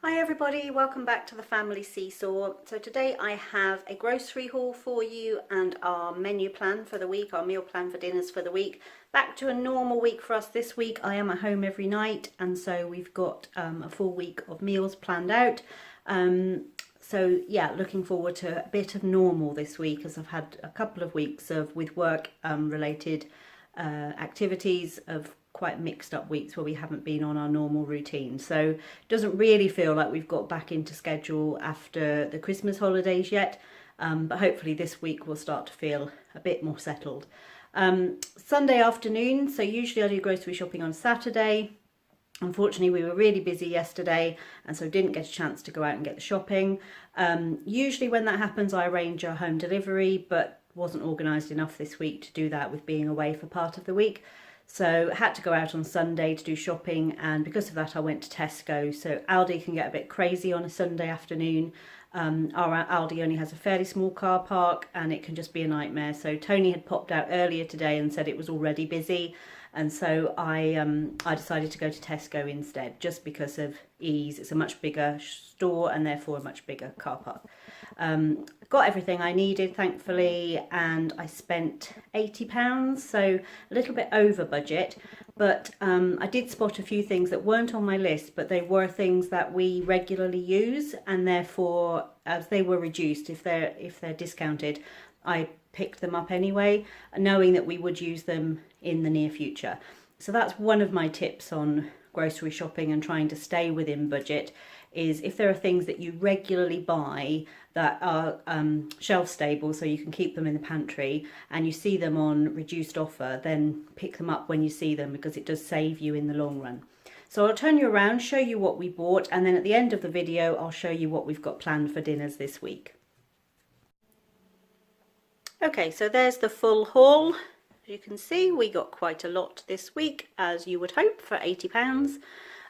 Hi everybody, welcome back to the Family SeeSaw. So today I have a grocery haul for you and our menu plan for the week, our meal plan for dinners for the week. Back to a normal week for us this week. I am at home every night and so we've got a full week of meals planned out. So yeah, looking forward to a bit of normal this week as I've had a couple of weeks of with work related activities of quite mixed up weeks where we haven't been on our normal routine. So it doesn't really feel like we've got back into schedule after the Christmas holidays yet, but hopefully this week will start to feel a bit more settled. Sunday afternoon, so usually I do grocery shopping on Saturday. Unfortunately, we were really busy yesterday and so didn't get a chance to go out and get the shopping. Usually when that happens, I arrange a home delivery, but wasn't organised enough this week to do that with being away for part of the week. So had to go out on Sunday to do shopping, and because of that I went to Tesco. So Aldi can get a bit crazy on a Sunday afternoon. Our Aldi only has a fairly small car park and it can just be a nightmare. So Tony had popped out earlier today and said it was already busy, and so I decided to go to Tesco instead, just because of ease. It's a much bigger store and therefore a much bigger car park. Got everything I needed, thankfully, and I spent £80, so a little bit over budget, but I did spot a few things that weren't on my list, but they were things that we regularly use, and therefore, as they were reduced, if they're discounted, I picked them up anyway, knowing that we would use them in the near future. So that's one of my tips on grocery shopping and trying to stay within budget, is if there are things that you regularly buy that are shelf stable, so you can keep them in the pantry, and you see them on reduced offer, then pick them up when you see them, because it does save you in the long run. So I'll turn you around, show you what we bought, and then at the end of the video I'll show you what we've got planned for dinners this week. Okay, so there's the full haul. As you can see, we got quite a lot this week, as you would hope, for £80.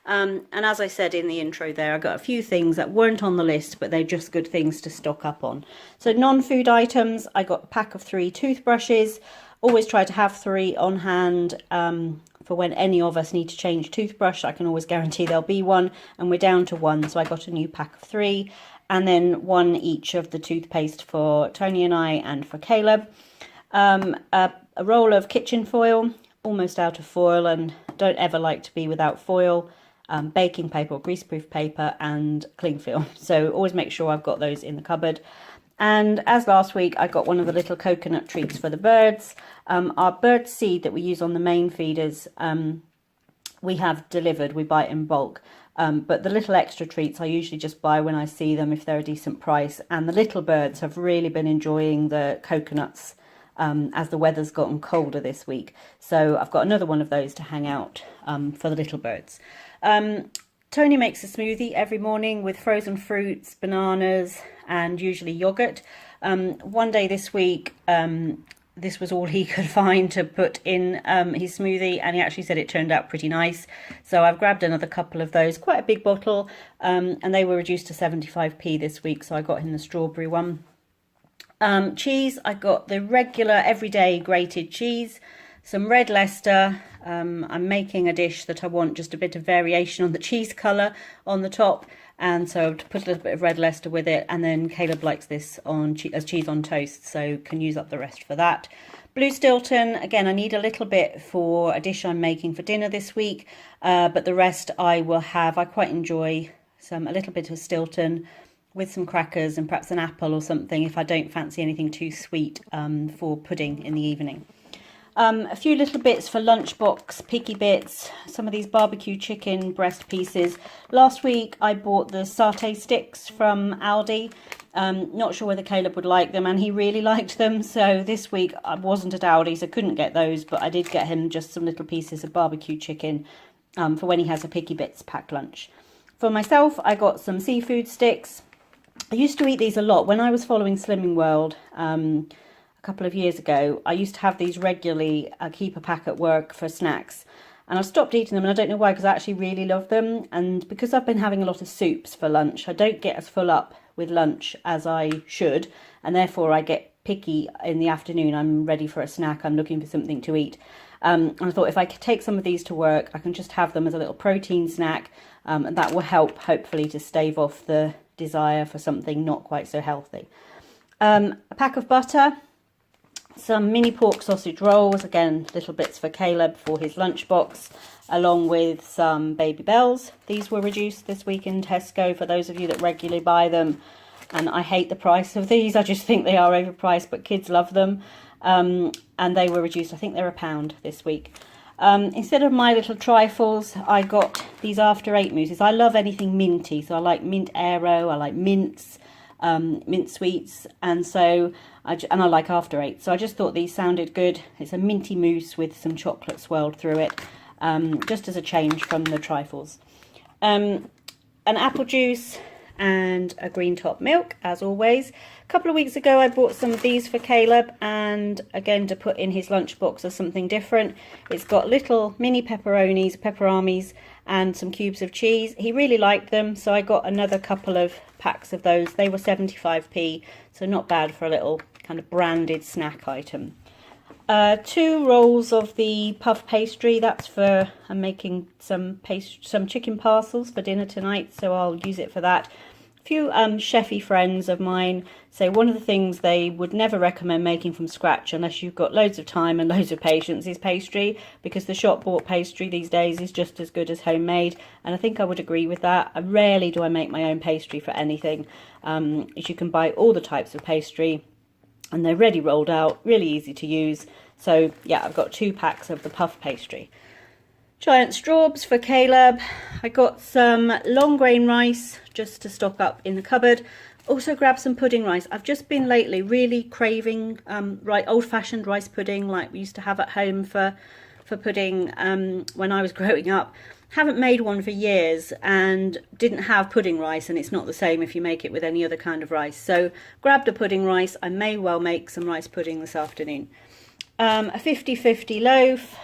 And as I said in the intro there, I got a few things that weren't on the list, but they're just good things to stock up on. So non-food items, I got a pack of 3 toothbrushes. Always try to have 3 on hand for when any of us need to change toothbrush. I can always guarantee there'll be one, and we're down to 1, so I got a new pack of 3. And then 1 each of the toothpaste for Tony and I and for Caleb. A roll of kitchen foil, almost out of foil and don't ever like to be without foil. Baking paper or greaseproof paper and cling film, so always make sure I've got those in the cupboard. And as last week, I got one of the little coconut treats for the birds. Our bird seed that we use on the main feeders, we have delivered, we buy it in bulk, but the little extra treats I usually just buy when I see them if they're a decent price. And the little birds have really been enjoying the coconuts as the weather's gotten colder this week, so I've got another one of those to hang out for the little birds. Tony makes a smoothie every morning with frozen fruits, bananas, and usually yogurt. One day this week, this was all he could find to put in his smoothie, and he actually said it turned out pretty nice. So I've grabbed another couple of those, quite a big bottle, and they were reduced to 75p this week, so I got him the strawberry one. Cheese, I got the regular everyday grated cheese, some red Leicester. I'm making a dish that I want just a bit of variation on the cheese colour on the top, and so to put a little bit of red Leicester with it. And then Caleb likes this on as cheese on toast, so can use up the rest for that. Blue Stilton, again I need a little bit for a dish I'm making for dinner this week, but the rest I will have. I quite enjoy a little bit of Stilton with some crackers and perhaps an apple or something if I don't fancy anything too sweet for pudding in the evening. A few little bits for lunchbox, picky bits, some of these barbecue chicken breast pieces. Last week I bought the satay sticks from Aldi. Not sure whether Caleb would like them, and he really liked them. So this week I wasn't at Aldi, so couldn't get those, but I did get him just some little pieces of barbecue chicken for when he has a picky bits packed lunch. For myself, I got some seafood sticks. I used to eat these a lot when I was following Slimming World a couple of years ago. I used to have these regularly. I keep a pack at work for snacks, and I've stopped eating them, and I don't know why, because I actually really love them. And because I've been having a lot of soups for lunch, I don't get as full up with lunch as I should, and therefore I get picky in the afternoon, I'm ready for a snack, I'm looking for something to eat. And I thought if I could take some of these to work, I can just have them as a little protein snack, and that will help hopefully to stave off the desire for something not quite so healthy. A pack of butter, some mini pork sausage rolls, again little bits for Caleb for his lunchbox, along with some Baby Bells. These were reduced this week in Tesco for those of you that regularly buy them, and I hate the price of these. I just think they are overpriced, but kids love them, and they were reduced. I think they're £1 this week. Instead of my little trifles, I got these After 8 mousses. I love anything minty, so I like mint Aero, I like mints, mint sweets, and I like After 8, so I just thought these sounded good. It's a minty mousse with some chocolate swirled through it, just as a change from the trifles. An apple juice and a green top milk, as always. A couple of weeks ago I bought some of these for Caleb, and again to put in his lunchbox as something different. It's got little mini pepperamis and some cubes of cheese. He really liked them, so I got another couple of packs of those. They were 75p, so not bad for a little kind of branded snack item. 2 rolls of the puff pastry. That's for, I'm making some chicken parcels for dinner tonight, so I'll use it for that. A few chefy friends of mine say one of the things they would never recommend making from scratch unless you've got loads of time and loads of patience is pastry, because the shop bought pastry these days is just as good as homemade, and I think I would agree with that. Rarely do I make my own pastry for anything, as you can buy all the types of pastry and they're ready rolled out, really easy to use. So yeah, I've got 2 packs of the puff pastry. Giant straws for Caleb. I got some long grain rice just to stock up in the cupboard. Also grabbed some pudding rice. I've just been lately really craving old-fashioned rice pudding like we used to have at home for pudding when I was growing up. Haven't made one for years and didn't have pudding rice, and it's not the same if you make it with any other kind of rice. So grabbed a pudding rice. I may well make some rice pudding this afternoon. A 50-50 loaf,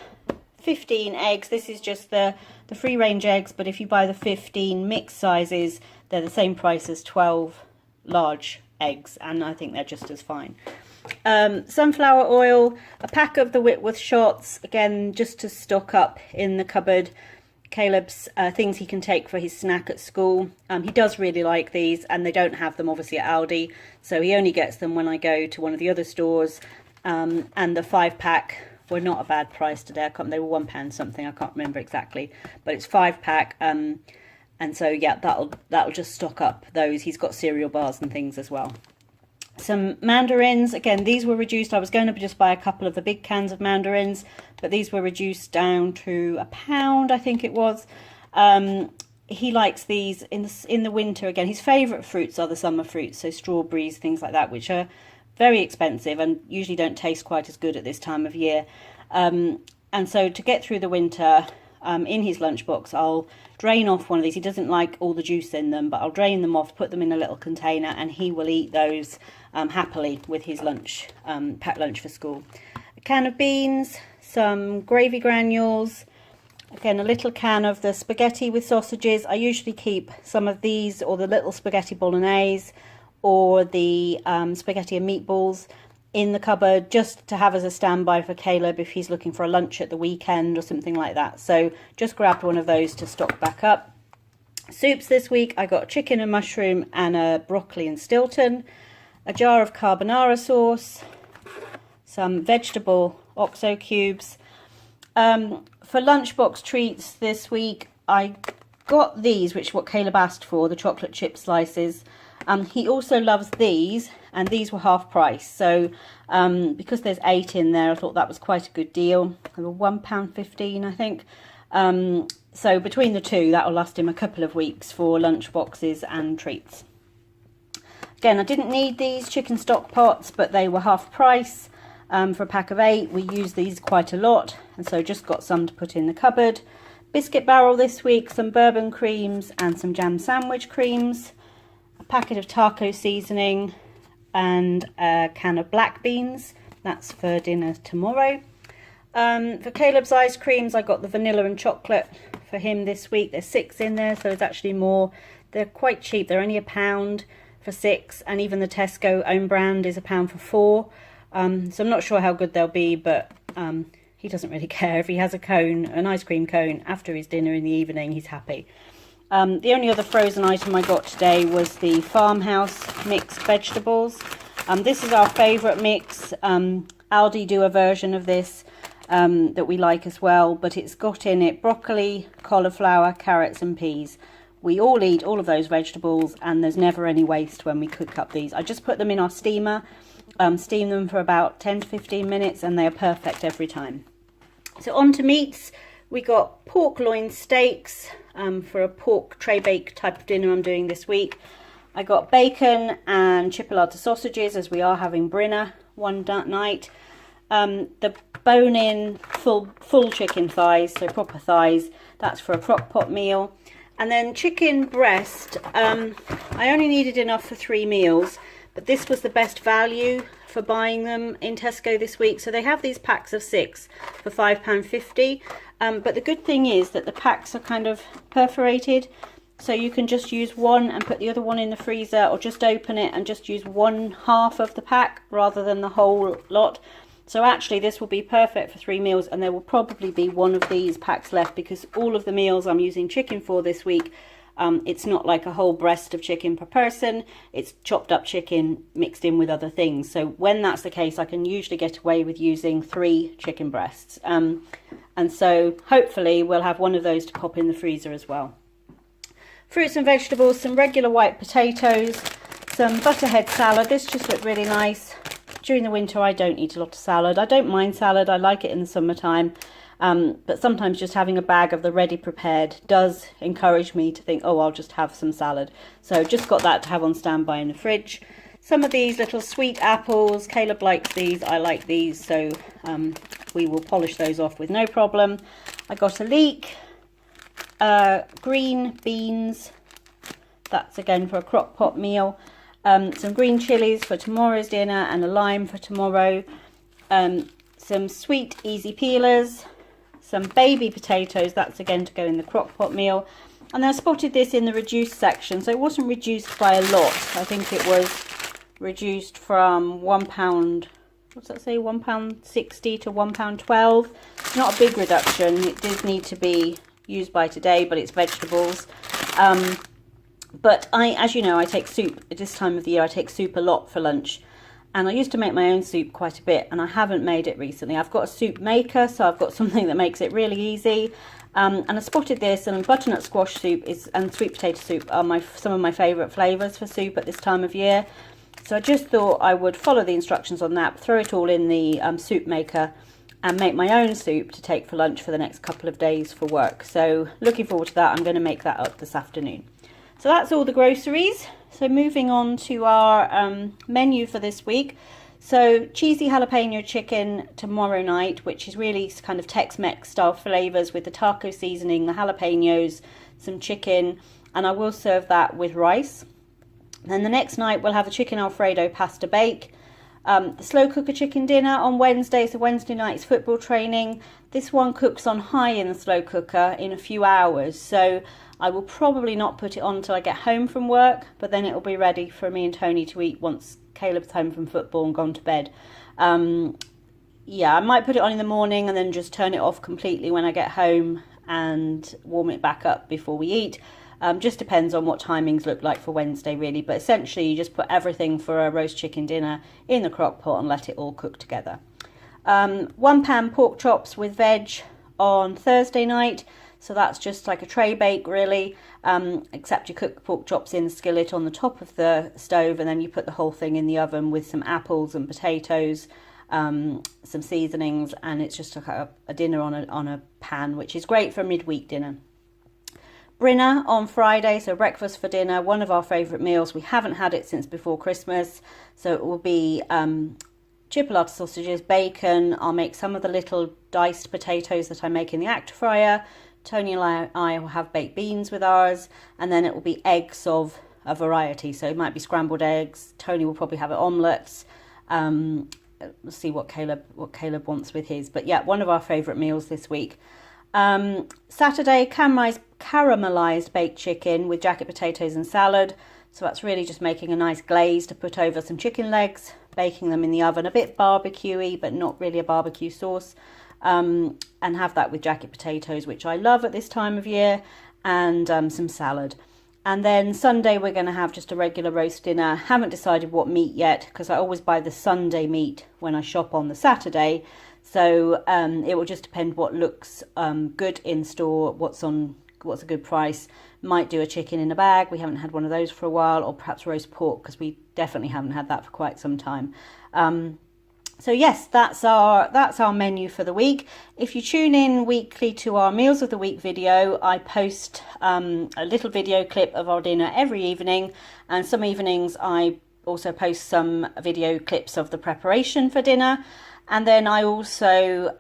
15 eggs. This is just the free range eggs, but if you buy the 15 mixed sizes, they're the same price as 12 large eggs, and I think they're just as fine. Sunflower oil, a pack of the Whitworth shots, again just to stock up in the cupboard. Caleb's things he can take for his snack at school. He does really like these, and they don't have them obviously at Aldi, so he only gets them when I go to one of the other stores. And the 5-pack were not a bad price today. They were £1 something, I can't remember exactly, but it's 5-pack, and so yeah, that'll just stock up those. He's got cereal bars and things as well. Some mandarins, again these were reduced. I was going to just buy a couple of the big cans of mandarins, but these were reduced down to £1, I think it was. He likes these in the winter. Again, his favourite fruits are the summer fruits, so strawberries, things like that, which are very expensive and usually don't taste quite as good at this time of year. And so to get through the winter, in his lunchbox, I'll drain off one of these. He doesn't like all the juice in them, but I'll drain them off, put them in a little container, and he will eat those happily with his lunch, packed lunch for school. A can of beans, some gravy granules, again a little can of the spaghetti with sausages. I usually keep some of these, or the little spaghetti bolognese, or the spaghetti and meatballs in the cupboard, just to have as a standby for Caleb if he's looking for a lunch at the weekend or something like that. So just grabbed one of those to stock back up. Soups this week, I got chicken and mushroom and a broccoli and Stilton, a jar of carbonara sauce, some vegetable OXO cubes. For lunchbox treats this week, I got these, which is what Caleb asked for, the chocolate chip slices. He also loves these, and these were half price. So because there's 8 in there, I thought that was quite a good deal. They were £1.15, I think. So between the two, that will last him a couple of weeks for lunch boxes and treats. Again, I didn't need these chicken stock pots, but they were half price for a pack of 8. We use these quite a lot, and so just got some to put in the cupboard. Biscuit barrel this week, some bourbon creams and some jam sandwich creams. A packet of taco seasoning and a can of black beans. That's for dinner tomorrow. For Caleb's ice creams, I got the vanilla and chocolate for him this week. There's 6 in there, so it's actually more. They're quite cheap. They're only £1. for £6, and even the Tesco own brand is £1 for £4. So I'm not sure how good they'll be, but he doesn't really care. If he has a cone, an ice cream cone, after his dinner in the evening, he's happy. The only other frozen item I got today was the Farmhouse mixed vegetables. This is our favourite mix. Aldi do a version of this that we like as well, but it's got in it broccoli, cauliflower, carrots and peas. We all eat all of those vegetables, and there's never any waste when we cook up these. I just put them in our steamer, steam them for about 10 to 15 minutes, and they are perfect every time. So on to meats. We got pork loin steaks for a pork tray bake type of dinner I'm doing this week. I got bacon and chipolata sausages, as we are having Brinner one night. The bone-in full chicken thighs, so proper thighs, that's for a crock pot meal. And then chicken breast, I only needed enough for 3 meals, but this was the best value for buying them in Tesco this week. So they have these packs of 6 for £5.50. But the good thing is that the packs are kind of perforated, so you can just use one and put the other one in the freezer, or just open it and just use one half of the pack rather than the whole lot. So actually this will be perfect for 3 meals, and there will probably be one of these packs left, because all of the meals I'm using chicken for this week, it's not like a whole breast of chicken per person, it's chopped up chicken mixed in with other things. So when that's the case, I can usually get away with using 3 chicken breasts. And so hopefully we'll have one of those to pop in the freezer as well. Fruits and vegetables, some regular white potatoes, some butterhead salad. This just looked really nice. During the winter I don't eat a lot of salad. I don't mind salad, I like it in the summertime. But sometimes just having a bag of the ready prepared does encourage me to think, oh, I'll just have some salad. So just got that to have on standby in the fridge. Some of these little sweet apples, Caleb likes these, I like these, so we will polish those off with no problem. I got a leek, green beans, that's again for a crock pot meal, some green chilies for tomorrow's dinner and a lime for tomorrow, some sweet easy peelers, some baby potatoes, that's again to go in the crock pot meal. And I spotted this in the reduced section, so it wasn't reduced by a lot. I think it was reduced from £1, what's that say, £1.60 to £1.12. It's not a big reduction. It does need to be used by today, but it's vegetables. But as you know, I take soup at this time of the year. I take soup a lot for lunch, and I used to make my own soup quite a bit, and I haven't made it recently. I've got a soup maker, so I've got something that makes it really easy. And I spotted this, and butternut squash soup and sweet potato soup are some of my favourite flavours for soup at this time of year. So I just thought I would follow the instructions on that, throw it all in the soup maker, and make my own soup to take for lunch for the next couple of days for work. So looking forward to that. I'm going to make that up this afternoon. So that's all the groceries. So moving on to our menu for this week. So cheesy jalapeno chicken tomorrow night, which is really kind of Tex-Mex style flavours with the taco seasoning, the jalapenos, some chicken, and I will serve that with rice. Then the next night we'll have a chicken Alfredo pasta bake. The slow cooker chicken dinner on Wednesday, so Wednesday night's football training. This one cooks on high in the slow cooker in a few hours, so I will probably not put it on until I get home from work, but then it will be ready for me and Tony to eat once Caleb's home from football and gone to bed. Yeah, I might put it on in the morning and then just turn it off completely when I get home and warm it back up before we eat. Just depends on what timings look like for Wednesday really, but essentially you just put everything for a roast chicken dinner in the crock pot and let it all cook together. 1 pan pork chops with veg on Thursday night, so that's just like a tray bake really, except you cook the pork chops in the skillet on the top of the stove, and then you put the whole thing in the oven with some apples and potatoes, some seasonings, and it's just a dinner on a pan, which is great for a midweek dinner. Brinner on Friday, so breakfast for dinner, one of our favourite meals. We haven't had it since before Christmas, so it will be chipolata sausages, bacon. I'll make some of the little diced potatoes that I make in the actor fryer. Tony and I will have baked beans with ours, and then it will be eggs of a variety, so it might be scrambled eggs. Tony will probably have omelettes. We'll see what Caleb wants with his, but yeah, one of our favourite meals this week. Saturday, caramelized baked chicken with jacket potatoes and salad. So that's really just making a nice glaze to put over some chicken legs, baking them in the oven, a bit barbecue-y, but not really a barbecue sauce. And have that with jacket potatoes, which I love at this time of year, and some salad. And then Sunday we're going to have just a regular roast dinner. Haven't decided what meat yet, because I always buy the Sunday meat when I shop on the Saturday. So it will just depend what looks good in store, what's a good price. Might do a chicken in a bag. We haven't had one of those for a while, or perhaps roast pork, because we definitely haven't had that for quite some time. So yes, that's our menu for the week. If you tune in weekly to our Meals of the Week video, I post a little video clip of our dinner every evening, and some evenings I also post some video clips of the preparation for dinner. And then I also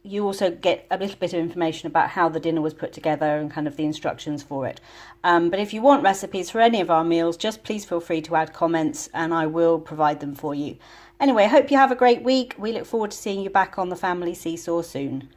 you also get a little bit of information about how the dinner was put together and kind of the instructions for it. But if you want recipes for any of our meals, just please feel free to add comments and I will provide them for you. Anyway, I hope you have a great week. We look forward to seeing you back on the Family SeeSaw soon.